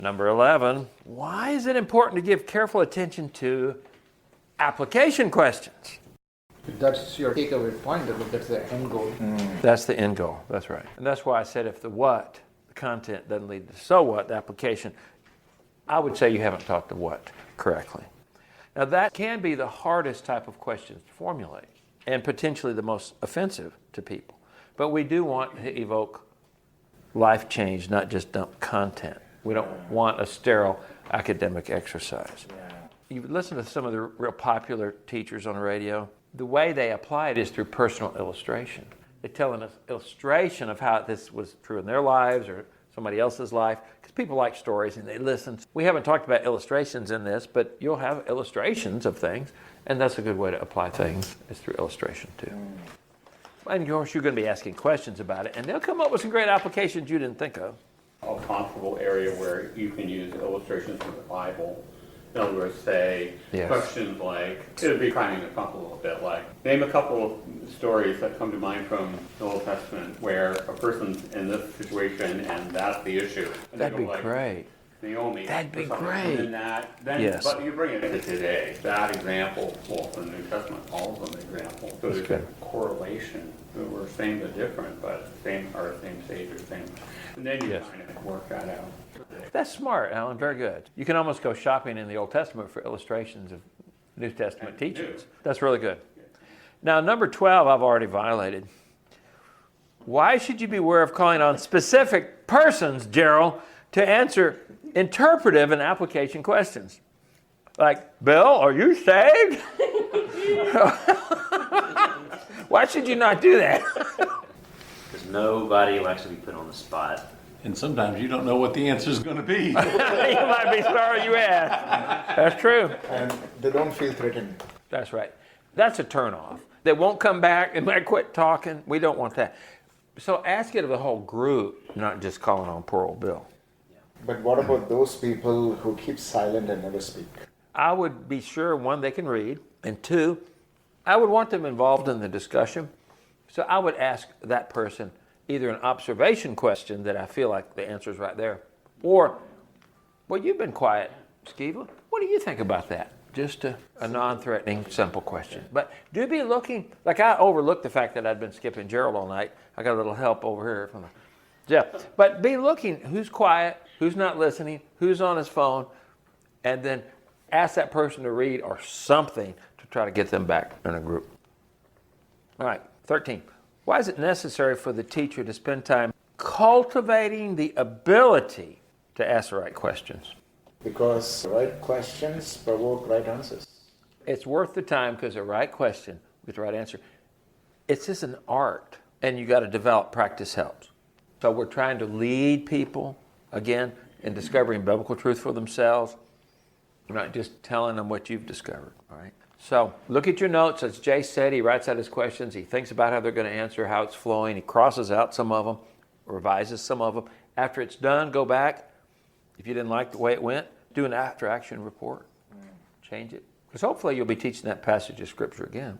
Number 11, why is it important to give careful attention to application questions? That's your takeaway point, that's the end goal. That's the end goal, that's right. And that's why I said if the what, the content doesn't lead to so what, the application, I would say you haven't taught the what correctly. Now that can be the hardest type of questions to formulate and potentially the most offensive to people. But we do want to evoke life change, not just dump content. We don't want a sterile academic exercise. You listen to some of the real popular teachers on the radio, the way they apply it is through personal illustration. They tell an illustration of how this was true in their lives or somebody else's life, because people like stories and they listen. We haven't talked about illustrations in this, but you'll have illustrations of things, and that's a good way to apply things, is through illustration too. And of course, you're going to be asking questions about it, and they'll come up with some great applications you didn't think of. A comfortable area where you can use illustrations from the Bible. In other words, say questions like, it would be priming the pump a little bit, like, name a couple of stories that come to mind from the Old Testament where a person's in this situation and that's the issue. And That'd be great. Naomi. That'd be great. And then but you bring it to today. That example, well, from the New Testament, all of them examples. So there's a correlation. We're same but different, but same stage or same. And then you kind of work that out. That's smart, Alan. Very good. You can almost go shopping in the Old Testament for illustrations of New Testament teachings. That's really good. Now, number 12, I've already violated. Why should you be aware of calling on specific persons, Gerald, to answer interpretive and application questions? Like, Bill, are you saved? Why should you not do that? Because nobody likes to be put on the spot. And sometimes you don't know what the answer is going to be. You might be sorry you asked. That's true. And they don't feel threatened. That's right. That's a turnoff. They won't come back and might quit talking. We don't want that. So ask it of the whole group, not just calling on poor old Bill. But what about those people who keep silent and never speak? I would be sure, one, they can read, and two, I would want them involved in the discussion. So I would ask that person either an observation question that I feel like the answer is right there, or, well, you've been quiet, Skeeva. What do you think about that? Just a non-threatening, simple question. But do be looking, like I overlooked the fact that I'd been skipping Gerald all night. I got a little help over here from Jeff. But be looking who's quiet, who's not listening, who's on his phone, and then ask that person to read or something to try to get them back in a group. All right, 13. Why is it necessary for the teacher to spend time cultivating the ability to ask the right questions? Because right questions provoke right answers. It's worth the time because the right question with the right answer, it's just an art, and you got to develop. Practice helps. So we're trying to lead people, again, in discovering biblical truth for themselves. We're not just telling them what you've discovered, all right? So look at your notes. As Jay said, he writes out his questions. He thinks about how they're going to answer, how it's flowing. He crosses out some of them, revises some of them. After it's done, go back. If you didn't like the way it went, do an after-action report. Change it. Because hopefully you'll be teaching that passage of Scripture again.